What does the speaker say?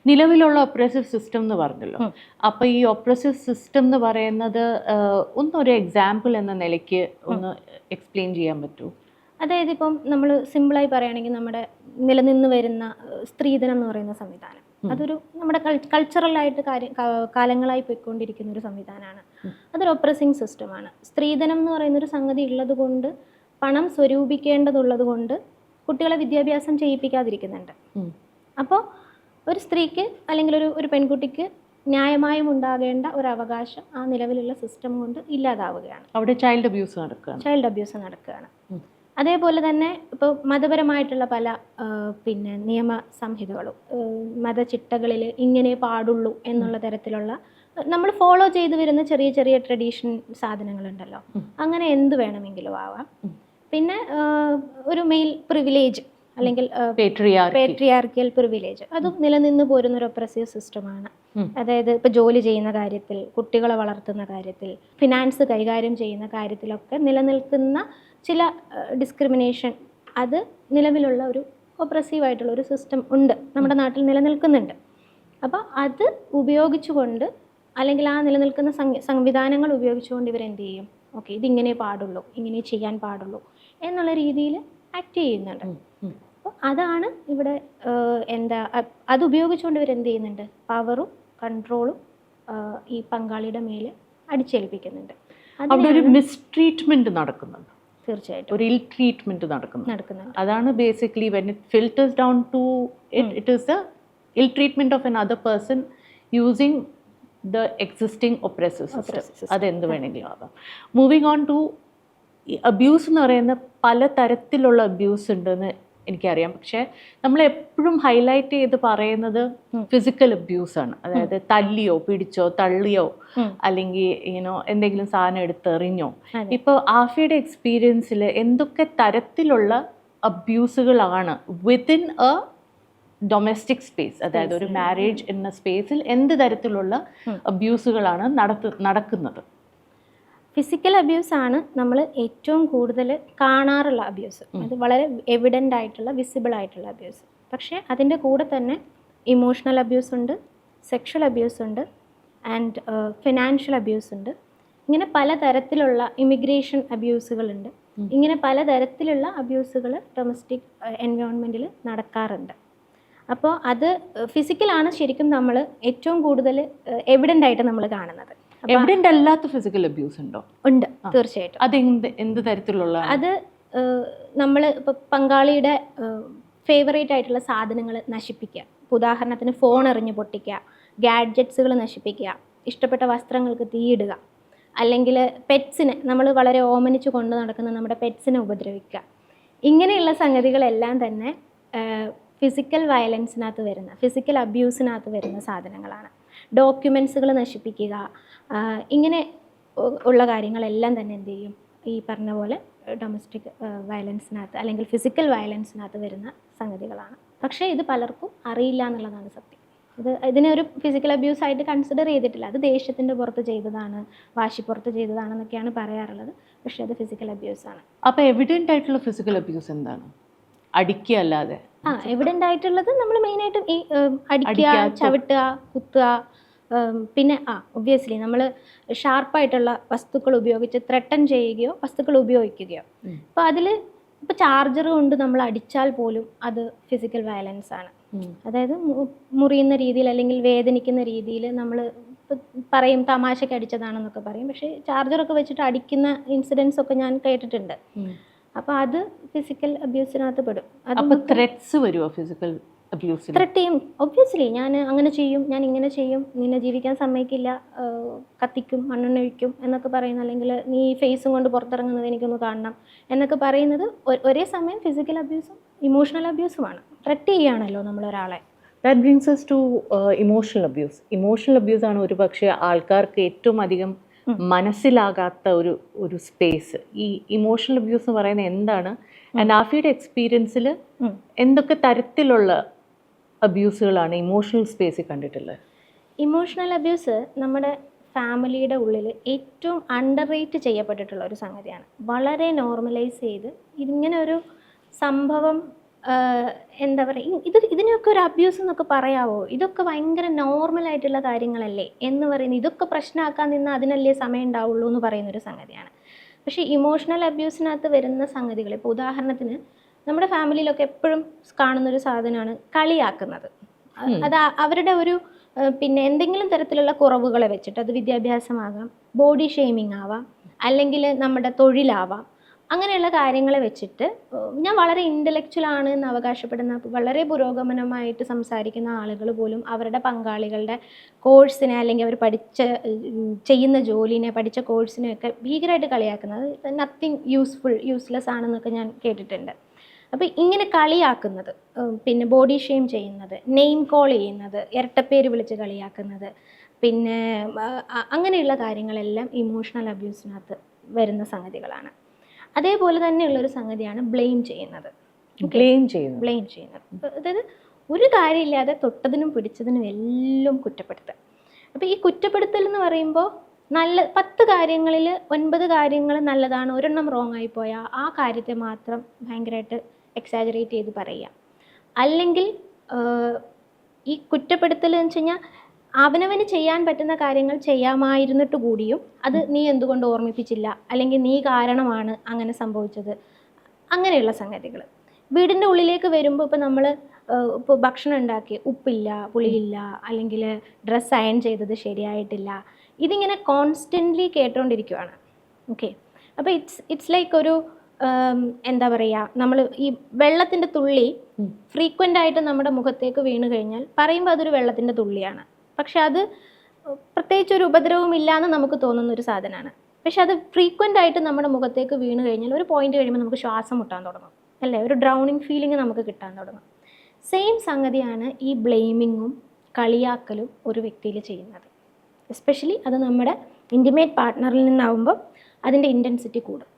നിലവിലുള്ള oppressive system എന്ന് പറഞ്ഞല്ലോ. അപ്പോൾ ഈ ഒപ്രസീവ് സിസ്റ്റം എന്ന് പറയുന്നത് ഒന്നൊരു എക്സാമ്പിൾ എന്ന നിലയ്ക്ക് ഒന്ന് എക്സ്പ്ലെയിൻ ചെയ്യാൻ പറ്റുമോ? അതായത് ഇപ്പം നമ്മൾ സിമ്പിളായി പറയുകയാണെങ്കിൽ നമ്മുടെ നിലനിന്ന് വരുന്ന സ്ത്രീധനം എന്ന് പറയുന്ന സംവിധാനം, അതൊരു നമ്മുടെ കൾച്ചറലായിട്ട് കാലങ്ങളായി പോയിക്കൊണ്ടിരിക്കുന്ന ഒരു സംവിധാനമാണ്. അതൊരു ഒപ്രസിങ് സിസ്റ്റമാണ്. സ്ത്രീധനം എന്ന് പറയുന്നൊരു സംഗതി ഉള്ളത് കൊണ്ട്, പണം സ്വരൂപിക്കേണ്ടതുള്ളത് കൊണ്ട് കുട്ടികളെ വിദ്യാഭ്യാസം ചെയ്യിപ്പിക്കാതിരിക്കുന്നുണ്ട്. അപ്പോൾ ഒരു സ്ത്രീക്ക് അല്ലെങ്കിൽ ഒരു പെൺകുട്ടിക്ക് ന്യായമായും ഉണ്ടാകേണ്ട ഒരു അവകാശം ആ നിലവിലുള്ള സിസ്റ്റം കൊണ്ട് ഇല്ലാതാവുകയാണ്. അവിടെ ചൈൽഡ് അബ്യൂസ് നടക്കുകയാണ്. അതേപോലെ തന്നെ ഇപ്പോൾ മതപരമായിട്ടുള്ള പല നിയമ സംഹിതകളും മതചിട്ടകളിൽ ഇങ്ങനെ പാടുള്ളൂ എന്നുള്ള തരത്തിലുള്ള നമ്മൾ ഫോളോ ചെയ്തു വരുന്ന ചെറിയ ചെറിയ ട്രഡീഷൻ സാധനങ്ങളുണ്ടല്ലോ, അങ്ങനെ എന്ത് വേണമെങ്കിലും ആവാം. പിന്നെ ഒരു മെയിൽ പ്രിവിലേജ് അല്ലെങ്കിൽ പേട്രിയാർക്കിയൽ പ്രിവിലേജ് അതും നിലനിന്ന് പോരുന്ന ഒരു ഒപ്രസീവ് സിസ്റ്റമാണ്. അതായത് ഇപ്പോൾ ജോലി ചെയ്യുന്ന കാര്യത്തിൽ, കുട്ടികളെ വളർത്തുന്ന കാര്യത്തിൽ, ഫിനാൻസ് കൈകാര്യം ചെയ്യുന്ന കാര്യത്തിലൊക്കെ നിലനിൽക്കുന്ന ചില ഡിസ്ക്രിമിനേഷൻ, അത് നിലവിലുള്ള ഒരു ഒപ്രസീവായിട്ടുള്ള ഒരു സിസ്റ്റം ഉണ്ട്, നമ്മുടെ നാട്ടിൽ നിലനിൽക്കുന്നുണ്ട്. അപ്പോൾ അത് ഉപയോഗിച്ചുകൊണ്ട് അല്ലെങ്കിൽ ആ നിലനിൽക്കുന്ന സംവിധാനങ്ങൾ ഉപയോഗിച്ചുകൊണ്ട് ഇവരെന്ത് ചെയ്യും? ഓക്കെ, ഇതിങ്ങനെ പാടുള്ളൂ, ഇങ്ങനെ ചെയ്യാൻ പാടുള്ളൂ എന്നുള്ള രീതിയിൽ ആക്ട് ചെയ്യുന്നുണ്ട്. അപ്പോൾ അതാണ് ഇവിടെ അത് ഉപയോഗിച്ചുകൊണ്ട് ഇവരെന്ത് ചെയ്യുന്നുണ്ട്? പവറും കൺട്രോളും ഈ പങ്കാളിയുടെ മേലെ അടിച്ചേൽപ്പിക്കുന്നുണ്ട്. ഒരു മിസ്ട്രീറ്റ്മെന്റ് നടക്കുന്നുണ്ട്. തീർച്ചയായിട്ടും ഒരു ഇൽ ട്രീറ്റ്മെന്റ് നടക്കുന്നുണ്ട്. അതാണ് basically when it filters down to it is the ill treatment of another person using the existing oppressive system. അതെന്ത് വേണമെങ്കിലും ആകാം. മൂവിങ് ഓൺ ടു അബ്യൂസ് എന്ന് പറയുന്ന പല തരത്തിലുള്ള അബ്യൂസ് ഉണ്ടെന്ന് എനിക്കറിയാം. പക്ഷേ നമ്മളെപ്പോഴും ഹൈലൈറ്റ് ചെയ്ത് പറയുന്നത് ഫിസിക്കൽ അബ്യൂസാണ്. അതായത് തല്ലിയോ പിടിച്ചോ തള്ളിയോ അല്ലെങ്കിൽ എന്തെങ്കിലും സാധനം എടുത്തെറിഞ്ഞോ. ഇപ്പോൾ ആഫിയുടെ എക്സ്പീരിയൻസിൽ എന്തൊക്കെ തരത്തിലുള്ള അബ്യൂസുകളാണ് വിത്തിൻ എ ഡൊമസ്റ്റിക് സ്പേസ്, അതായത് ഒരു മാരേജ് എന്ന സ്പേസിൽ എന്ത് തരത്തിലുള്ള അബ്യൂസുകളാണ് നടക്കുന്നത്? ഫിസിക്കൽ അബ്യൂസാണ് നമ്മൾ ഏറ്റവും കൂടുതൽ കാണാറുള്ള അബ്യൂസ്. അത് വളരെ എവിഡൻ്റ് ആയിട്ടുള്ള, വിസിബിൾ ആയിട്ടുള്ള അബ്യൂസ്. പക്ഷേ അതിൻ്റെ കൂടെ തന്നെ ഇമോഷണൽ അബ്യൂസ് ഉണ്ട്, സെക്ഷൽ അബ്യൂസ് ഉണ്ട്, ആൻഡ് ഫിനാൻഷ്യൽ അബ്യൂസ് ഉണ്ട്. ഇങ്ങനെ പലതരത്തിലുള്ള ഇമിഗ്രേഷൻ അബ്യൂസുകളുണ്ട്. ഇങ്ങനെ പലതരത്തിലുള്ള അബ്യൂസുകൾ ഡൊമസ്റ്റിക് എൻവയോൺമെൻറ്റിൽ നടക്കാറുണ്ട്. അപ്പോൾ അത് ഫിസിക്കലാണ് ശരിക്കും നമ്മൾ ഏറ്റവും കൂടുതൽ എവിഡൻ്റ് ആയിട്ട് നമ്മൾ കാണുന്നത്. എവിഡൻ്റ് അല്ലാത്ത ഫിസിക്കൽ അബ്യൂസ് ഉണ്ടോ? ഉണ്ട്, തീർച്ചയായിട്ടും. അത് എന്ത് തരത്തിലുള്ള? അത് നമ്മൾ ഇപ്പോൾ പങ്കാളിയുടെ ഫേവറേറ്റ് ആയിട്ടുള്ള സാധനങ്ങൾ നശിപ്പിക്കുക. ഉദാഹരണത്തിന് ഫോൺ എറിഞ്ഞ് പൊട്ടിക്കുക, ഗാഡ്ജറ്റ്സുകൾ നശിപ്പിക്കുക, ഇഷ്ടപ്പെട്ട വസ്ത്രങ്ങൾക്ക് തീയിടുക, അല്ലെങ്കിൽ പെറ്റ്സിനെ നമ്മൾ വളരെ ഓമനിച്ച് കൊണ്ട് നടക്കുന്ന നമ്മുടെ പെറ്റ്സിനെ ഉപദ്രവിക്കുക. ഇങ്ങനെയുള്ള സംഗതികളെല്ലാം തന്നെ ഫിസിക്കൽ വയലൻസിനകത്ത് വരുന്ന, ഫിസിക്കൽ അബ്യൂസിനകത്ത് വരുന്ന സാധനങ്ങളാണ്. ഡോക്യുമെൻസുകൾ നശിപ്പിക്കുക, ഇങ്ങനെ ഉള്ള കാര്യങ്ങളെല്ലാം തന്നെ എന്ത് ചെയ്യും? ഈ പറഞ്ഞ പോലെ ഡൊമസ്റ്റിക് വയലൻസിനകത്ത് അല്ലെങ്കിൽ ഫിസിക്കൽ വയലൻസിനകത്ത് വരുന്ന സംഗതികളാണ്. പക്ഷേ ഇത് പലർക്കും അറിയില്ല എന്നുള്ളതാണ് സത്യം. ഇതിനെ ഒരു ഫിസിക്കൽ അബ്യൂസ് ആയിട്ട് കൺസിഡർ ചെയ്തിട്ടില്ല. അത് ദേഷ്യത്തിൻ്റെ പുറത്ത് ചെയ്തതാണ്, വാശിപ്പുറത്ത് ചെയ്തതാണെന്നൊക്കെയാണ് പറയാറുള്ളത്. പക്ഷേ അത് ഫിസിക്കൽ അബ്യൂസാണ്. അപ്പോൾ എവിഡൻ്റ് ആയിട്ടുള്ള ഫിസിക്കൽ അബ്യൂസ് എന്താണ്? അടിക്കുക അല്ലാതെ? എവിഡൻ്റ് ആയിട്ടുള്ളത് നമ്മൾ മെയിനായിട്ടും ഈ അടിക്കുക, ചവിട്ടുക, കുത്തുക, പിന്നെ ഒബ്വിയസ്ലി നമ്മൾ ഷാർപ്പായിട്ടുള്ള വസ്തുക്കൾ ഉപയോഗിച്ച് ത്രെട്ടൻ ചെയ്യുകയോ വസ്തുക്കൾ ഉപയോഗിക്കുകയോ. അപ്പോൾ അതിൽ ഇപ്പോൾ ചാർജർ കൊണ്ട് നമ്മൾ അടിച്ചാൽ പോലും അത് ഫിസിക്കൽ വയലൻസ് ആണ്. അതായത് മുറിയുന്ന രീതിയിൽ അല്ലെങ്കിൽ വേദനിക്കുന്ന രീതിയിൽ നമ്മൾ പറയും തമാശയ്ക്ക് അടിച്ചതാണെന്നൊക്കെ പറയും. പക്ഷേ ചാർജറൊക്കെ വെച്ചിട്ട് അടിക്കുന്ന ഇൻസിഡൻസ് ഒക്കെ ഞാൻ കേട്ടിട്ടുണ്ട്. അപ്പോൾ അത് ഫിസിക്കൽ അബ്യൂസിനകത്ത് പെടും. അപ്പോൾ ത്രെറ്റ്സ് വരുമോ ഫിസിക്കൽ അബ്യൂസിൽ? ത്രെറ്റ് ചെയ്യും ഒബ്വിയസ്ലി. ഞാൻ അങ്ങനെ ചെയ്യും, ഞാൻ ഇങ്ങനെ ചെയ്യും, നിന്നെ ജീവിക്കാൻ സമ്മതിക്കില്ല, കത്തിക്കും, മണ്ണെണ്ണ ഒഴിക്കും എന്നൊക്കെ പറയുന്നത്, അല്ലെങ്കിൽ നീ ഫേസും കൊണ്ട് പുറത്തിറങ്ങുന്നത് എനിക്കൊന്ന് കാണണം എന്നൊക്കെ പറയുന്നത് ഒരേ സമയം ഫിസിക്കൽ അബ്യൂസും ഇമോഷണൽ അബ്യൂസുമാണ്. ത്രെറ്റ് ചെയ്യുകയാണല്ലോ നമ്മളൊരാളെ. That brings us to emotional abuse. Emotional അബ്യൂസാണ് ഒരു പക്ഷേ ആൾക്കാർക്ക് ഏറ്റവും അധികം മനസ്സിലാകാത്ത ഒരു സ്പേസ്. ഈ ഇമോഷണൽ അബ്യൂസ് എന്ന് പറയുന്നത് എന്താണ്? ആൻഡ് ആഫിയുടെ എക്സ്പീരിയൻസിൽ എന്തൊക്കെ തരത്തിലുള്ള അബ്യൂസുകളാണ് ഇമോഷണൽ സ്പേസിൽ കണ്ടിട്ടുള്ളത്? ഇമോഷണൽ അബ്യൂസ് നമ്മുടെ ഫാമിലിയുടെ ഉള്ളിൽ ഏറ്റവും അണ്ടർ റേറ്റ് ചെയ്യപ്പെട്ടിട്ടുള്ള ഒരു സംഗതിയാണ്. വളരെ നോർമലൈസ് ചെയ്ത് ഇങ്ങനെ ഒരു സംഭവം എന്താ പറയുക, ഇതിനൊക്കെ ഒരു അബ്യൂസ് എന്നൊക്കെ പറയാവോ, ഇതൊക്കെ ഭയങ്കര നോർമലായിട്ടുള്ള കാര്യങ്ങളല്ലേ എന്ന് പറയുന്നത്, ഇതൊക്കെ പ്രശ്നമാക്കാൻ നിന്ന് അതിനല്ലേ സമയം ഉണ്ടാവുള്ളൂ എന്ന് പറയുന്നൊരു സംഗതിയാണ്. പക്ഷേ ഇമോഷണൽ അബ്യൂസിനകത്ത് വരുന്ന സംഗതികൾ, ഇപ്പോൾ ഉദാഹരണത്തിന് നമ്മുടെ ഫാമിലിയിലൊക്കെ എപ്പോഴും കാണുന്നൊരു സാധനമാണ് കളിയാക്കുന്നത്. അത് അവരുടെ ഒരു പിന്നെ എന്തെങ്കിലും തരത്തിലുള്ള കുറവുകളെ വെച്ചിട്ട്, അത് വിദ്യാഭ്യാസമാകാം, ബോഡി ഷെയ്മിങ് ആവാം, അല്ലെങ്കിൽ നമ്മുടെ തൊഴിലാവാം, അങ്ങനെയുള്ള കാര്യങ്ങളെ വെച്ചിട്ട് ഞാൻ വളരെ ഇൻ്റലക്ച്വൽ ആണ് എന്ന് അവകാശപ്പെടുന്ന, വളരെ പുരോഗമനമായിട്ട് സംസാരിക്കുന്ന ആളുകൾ പോലും അവരുടെ പങ്കാളികളുടെ കോഴ്സിനെ അല്ലെങ്കിൽ അവർ ചെയ്യുന്ന ജോലിനെ, പഠിച്ച കോഴ്സിനെയൊക്കെ ഭീകരമായിട്ട് കളിയാക്കുന്നത്, നത്തിങ് യൂസ്ലെസ് ആണെന്നൊക്കെ ഞാൻ കേട്ടിട്ടുണ്ട്. അപ്പോൾ ഇങ്ങനെ കളിയാക്കുന്നത്, പിന്നെ ബോഡി ഷെയിം ചെയ്യുന്നത്, നെയിം കോൾ ചെയ്യുന്നത്, ഇരട്ടപ്പേര് വിളിച്ച് കളിയാക്കുന്നത്, പിന്നെ അങ്ങനെയുള്ള കാര്യങ്ങളെല്ലാം ഇമോഷണൽ അബ്യൂസിനകത്ത് വരുന്ന സംഗതികളാണ്. അതേപോലെ തന്നെയുള്ളൊരു സംഗതിയാണ് ബ്ലെയിം ചെയ്യുന്നത്. അതായത് ഒരു കാര്യമില്ലാതെ തൊട്ടതിനും പിടിച്ചതിനും എല്ലാം കുറ്റപ്പെടുത്തുക. അപ്പോൾ ഈ കുറ്റപ്പെടുത്തൽ എന്ന് പറയുമ്പോൾ 10 കാര്യങ്ങളിൽ 9 കാര്യങ്ങൾ നല്ലതാണ്, ഒരെണ്ണം റോങ് ആയിപ്പോയാൽ ആ കാര്യത്തെ മാത്രം ഭയങ്കരമായിട്ട് എക്സാജറേറ്റ് ചെയ്ത് പറയുക. അല്ലെങ്കിൽ ഈ കുറ്റപ്പെടുത്തൽ എന്ന് വെച്ച് കഴിഞ്ഞാൽ അവനവന് ചെയ്യാൻ പറ്റുന്ന കാര്യങ്ങൾ ചെയ്യാമായിരുന്നിട്ട് കൂടിയും അത് നീ എന്തുകൊണ്ട് ഓർമ്മിപ്പിച്ചില്ല, അല്ലെങ്കിൽ നീ കാരണമാണ് അങ്ങനെ സംഭവിച്ചത്, അങ്ങനെയുള്ള സംഗതികൾ. വീടിൻ്റെ ഉള്ളിലേക്ക് വരുമ്പോൾ ഇപ്പോൾ നമ്മൾ ഇപ്പോൾ ഭക്ഷണം ഉണ്ടാക്കി ഉപ്പില്ല, പുളിയില്ല, അല്ലെങ്കിൽ ഡ്രസ്സ് അയൺ ചെയ്തത് ശരിയായിട്ടില്ല, ഇതിങ്ങനെ കോൺസ്റ്റൻ്റ്ലി കേട്ടുകൊണ്ടിരിക്കുകയാണ്. ഓക്കെ, അപ്പോൾ ഇറ്റ്സ് ലൈക്ക് ഒരു എന്താ പറയുക, നമ്മൾ ഈ വെള്ളത്തിൻ്റെ തുള്ളി ഫ്രീക്വൻ്റ് ആയിട്ട് നമ്മുടെ മുഖത്തേക്ക് വീണ് കഴിഞ്ഞാൽ പറയുമ്പോൾ അതൊരു വെള്ളത്തിൻ്റെ തുള്ളിയാണ്, പക്ഷെ അത് പ്രത്യേകിച്ച് ഒരു ഉപദ്രവവും ഇല്ലയെന്ന് നമുക്ക് തോന്നുന്ന ഒരു സാധനമാണ്. പക്ഷെ അത് ഫ്രീക്വൻ്റ് ആയിട്ട് നമ്മുടെ മുഖത്തേക്ക് വീണ് കഴിഞ്ഞാൽ ഒരു പോയിന്റ് കഴിയുമ്പോൾ നമുക്ക് ശ്വാസം മുട്ടാൻ തുടങ്ങും, അല്ലേ, ഒരു ഡ്രൗണിങ് ഫീലിംഗ് നമുക്ക് കിട്ടാൻ തുടങ്ങും. സെയിം സംഗതിയാണ് ഈ ബ്ലെയിമിങ്ങും കളിയാക്കലും ഒരു വ്യക്തിയിൽ ചെയ്യുന്നത്. എസ്പെഷ്യലി അത് നമ്മുടെ ഇൻറ്റിമേറ്റ് പാർട്ട്ണറിൽ നിന്നാവുമ്പോൾ അതിൻ്റെ ഇൻറ്റൻസിറ്റി കൂടും.